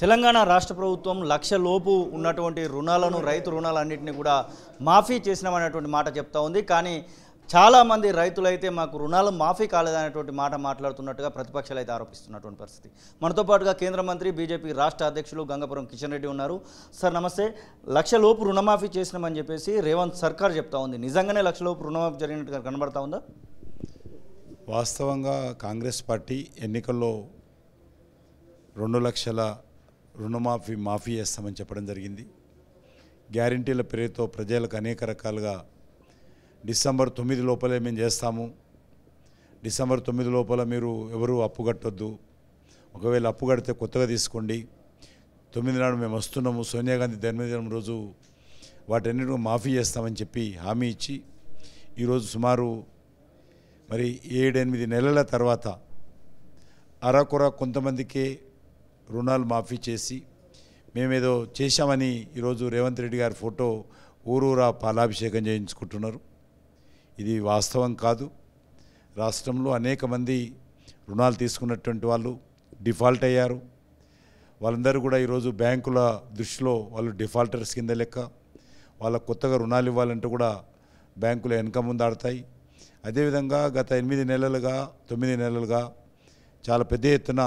తెలంగాణ రాష్ట్ర ప్రభుత్వం లక్ష లోపు ఉన్నటువంటి రుణాలను రైతు రుణాలన్నింటినీ కూడా మాఫీ చేసినామనేటువంటి మాట చెప్తా ఉంది. కానీ చాలామంది రైతులైతే మాకు రుణాలు మాఫీ కాలేదనేటువంటి మాట మాట్లాడుతున్నట్టుగా ప్రతిపక్షాలు అయితే ఆరోపిస్తున్నటువంటి పరిస్థితి. మనతో పాటుగా కేంద్ర మంత్రి బీజేపీ రాష్ట్ర అధ్యక్షులు గంగపురం కిషన్ రెడ్డి ఉన్నారు. సార్ నమస్తే. లక్ష లోపు రుణమాఫీ చేసినామని చెప్పేసి రేవంత్ సర్కార్ చెప్తా ఉంది. నిజంగానే లక్ష లోపు రుణమాఫీ జరిగినట్టుగా కనబడతా ఉందా? వాస్తవంగా కాంగ్రెస్ పార్టీ ఎన్నికల్లో 2 లక్షల మాఫీ చేస్తామని చెప్పడం జరిగింది. గ్యారంటీల పేరుతో ప్రజలకు అనేక రకాలుగా డిసెంబర్ 9 లోపలే మేము చేస్తాము, డిసెంబర్ 9 లోపల మీరు ఎవరు అప్పు కట్టొద్దు, ఒకవేళ అప్పు కడితే కొత్తగా తీసుకోండి, 9 నాడు మేము వస్తున్నాము, సోనియా గాంధీ జన్మదినం రోజు వాటన్నిటిని మాఫీ చేస్తామని చెప్పి హామీ ఇచ్చి ఈరోజు సుమారు 7-8 నెలల తర్వాత అరకొర కొంతమందికే రుణాలు మాఫీ చేసి మేమేదో చేశామని ఈరోజు రేవంత్ రెడ్డి గారి ఫోటో ఊరూరా పాలాభిషేకం చేయించుకుంటున్నారు. ఇది వాస్తవం కాదు. రాష్ట్రంలో అనేక మంది రుణాలు తీసుకున్నటువంటి వాళ్ళు డిఫాల్ట్ అయ్యారు. వాళ్ళందరూ కూడా ఈరోజు బ్యాంకుల దృష్టిలో వాళ్ళు డిఫాల్టర్స్ కింద లెక్క. వాళ్ళ కొత్తగా రుణాలు ఇవ్వాలంటే కూడా బ్యాంకులు వెనక ముందాడతాయి. అదేవిధంగా గత 8 నెలలుగా 9 నెలలుగా చాలా పెద్ద ఎత్తున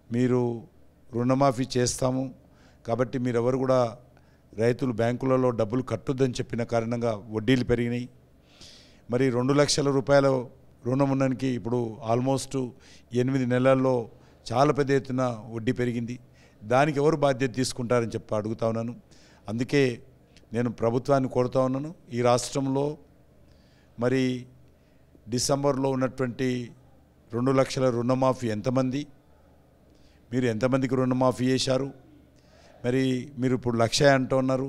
మీరు రుణమాఫీ చేస్తాము కాబట్టి మీరెవరు కూడా రైతులు బ్యాంకులలో డబ్బులు కట్టొద్దని చెప్పిన కారణంగా వడ్డీలు పెరిగినాయి. 2 లక్షల రూపాయల రుణం ఉండడానికి ఇప్పుడు ఆల్మోస్ట్ 8 నెలల్లో చాలా పెద్ద ఎత్తున వడ్డీ పెరిగింది. దానికి ఎవరు బాధ్యత తీసుకుంటారని చెప్పి అడుగుతా ఉన్నాను. అందుకే నేను ప్రభుత్వాన్ని కోరుతా ఉన్నాను, ఈ రాష్ట్రంలో డిసెంబర్లో ఉన్నటువంటి 2 లక్షల రుణమాఫీ ఎంతమంది, మీరు ఎంతమందికి రుణమాఫీ చేశారు, మీరు ఇప్పుడు 1,00,000 అంటున్నారు,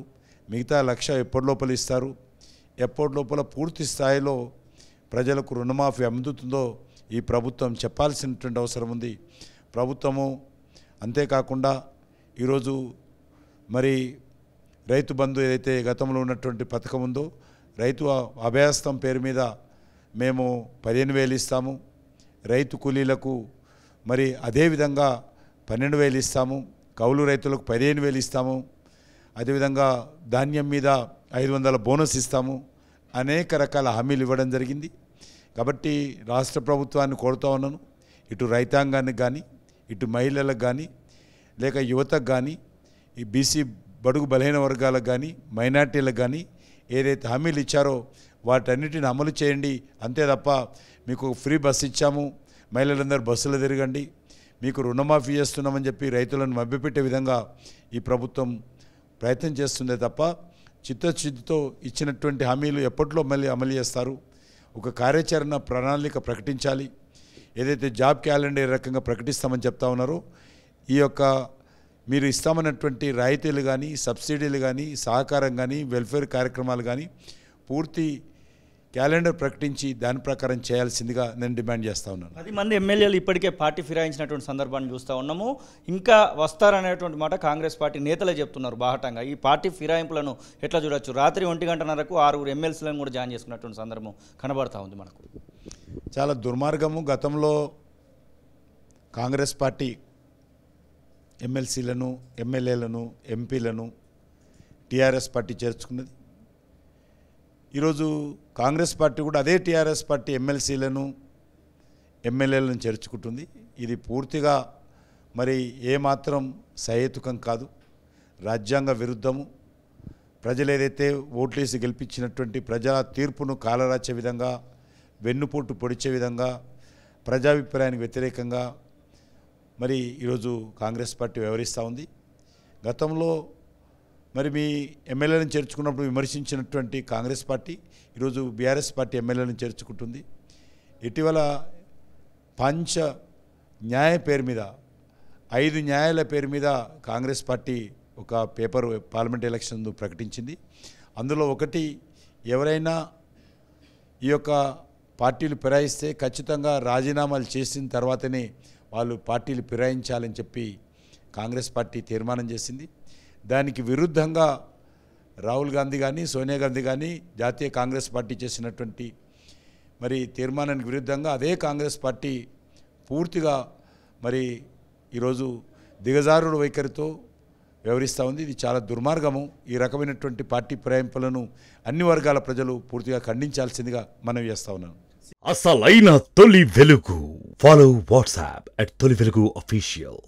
మిగతా 1,00,000 ఎప్పటి లోపల ఇస్తారు, ఎప్పటి లోపల పూర్తి స్థాయిలో ప్రజలకు రుణమాఫీ అందుతుందో ఈ ప్రభుత్వం చెప్పాల్సినటువంటి అవసరం ఉంది. ప్రభుత్వము అంతేకాకుండా ఈరోజు రైతు బంధు ఏదైతే గతంలో ఉన్నటువంటి పథకం ఉందో రైతు అభయహస్తం పేరు మీద మేము 15,000 ఇస్తాము, రైతు కూలీలకు అదేవిధంగా 12,000 ఇస్తాము, కౌలు రైతులకు 15,000 ఇస్తాము, అదేవిధంగా ధాన్యం మీద 500 బోనస్ ఇస్తాము, అనేక రకాల హామీలు ఇవ్వడం జరిగింది. కాబట్టి రాష్ట్ర ప్రభుత్వాన్ని కోరుతా ఉన్నాను, ఇటు రైతాంగానికి కానీ ఇటు మహిళలకు కానీ లేక యువతకు కానీ ఈ బీసీ బడుగు బలహీన వర్గాలకు కానీ మైనార్టీలకు కానీ ఏదైతే హామీలు ఇచ్చారో వాటన్నిటిని అమలు చేయండి. అంతే తప్ప మీకు ఫ్రీ బస్సు ఇచ్చాము, మహిళలందరూ బస్సులు తిరగండి, మీకు రుణమాఫీ చేస్తున్నామని చెప్పి రైతులను మభ్యపెట్టే విధంగా ఈ ప్రభుత్వం ప్రయత్నం చేస్తుందే తప్ప చిత్తశుద్ధితో ఇచ్చినటువంటి హామీలు ఎప్పట్లో మళ్ళీ అమలు చేస్తారు? ఒక కార్యాచరణ ప్రణాళిక ప్రకటించాలి. ఏదైతే జాబ్ క్యాలెండర్ రకంగా ప్రకటిస్తామని చెప్తా ఉన్నారో ఈ యొక్క మీరు ఇస్తామన్నటువంటి రాయితీలు కానీ సబ్సిడీలు కానీ సహకారం కానీ వెల్ఫేర్ కార్యక్రమాలు కానీ పూర్తి క్యాలెండర్ ప్రకటించి దాని ప్రకారం చేయాల్సిందిగా నేను డిమాండ్ చేస్తూ ఉన్నాను. 10 మంది ఎమ్మెల్యేలు ఇప్పటికే పార్టీ ఫిరాయించినటువంటి సందర్భాన్ని చూస్తూ ఉన్నాము. ఇంకా వస్తారనేటువంటి మాట కాంగ్రెస్ పార్టీ నేతలే చెప్తున్నారు బాహటంగా. ఈ పార్టీ ఫిరాయింపులను ఎట్లా చూడొచ్చు? రాత్రి 1:30కు 6 ఎమ్మెల్సీలను కూడా జాయిన్ చేసుకున్నటువంటి సందర్భం కనబడతా ఉంది మనకు. చాలా దుర్మార్గము. గతంలో కాంగ్రెస్ పార్టీ ఎమ్మెల్సీలను ఎమ్మెల్యేలను ఎంపీలను టీఆర్ఎస్ పార్టీ చేర్చుకున్నది. ఈరోజు కాంగ్రెస్ పార్టీ కూడా అదే టీఆర్ఎస్ పార్టీ ఎమ్మెల్సీలను ఎమ్మెల్యేలను చేర్చుకుంటుంది. ఇది పూర్తిగా ఏమాత్రం సహేతుకం కాదు, రాజ్యాంగ విరుద్ధము. ప్రజలు ఏదైతే ఓట్లేసి గెలిపించినటువంటి ప్రజా తీర్పును కాలరాచే విధంగా, వెన్నుపోటు పొడిచే విధంగా, ప్రజాభిప్రాయానికి వ్యతిరేకంగా ఈరోజు కాంగ్రెస్ పార్టీ వ్యవహరిస్తూ ఉంది. గతంలో మీ ఎమ్మెల్యేలను చేర్చుకున్నప్పుడు విమర్శించినటువంటి కాంగ్రెస్ పార్టీ ఈరోజు బీఆర్ఎస్ పార్టీ ఎమ్మెల్యేలను చేర్చుకుంటుంది. ఇటీవల పంచ న్యాయ పేరు మీద 5 న్యాయాల పేరు మీద కాంగ్రెస్ పార్టీ ఒక పేపర్ పార్లమెంట్ ఎలక్షన్ ప్రకటించింది. అందులో ఒకటి, ఎవరైనా ఈ యొక్క పార్టీలు ఫిరాయిస్తే ఖచ్చితంగా రాజీనామాలు చేసిన తర్వాతనే వాళ్ళు పార్టీలు ఫిరాయించాలని చెప్పి కాంగ్రెస్ పార్టీ తీర్మానం చేసింది. దానికి విరుద్ధంగా రాహుల్ గాంధీ కానీ సోనియా గాంధీ కానీ జాతీయ కాంగ్రెస్ పార్టీ చేసినటువంటి తీర్మానానికి విరుద్ధంగా అదే కాంగ్రెస్ పార్టీ పూర్తిగా ఈరోజు దిగజారుడు వైఖరితో వ్యవహరిస్తూ ఉంది. ఇది చాలా దుర్మార్గము. ఈ రకమైనటువంటి పార్టీ ప్రయాణింపులను అన్ని వర్గాల ప్రజలు పూర్తిగా ఖండించాల్సిందిగా మనవి చేస్తా ఉన్నాను. అసలైన తొలి వెలుగు. ఫాలో వాట్సాప్ @తొలి వెలుగు official.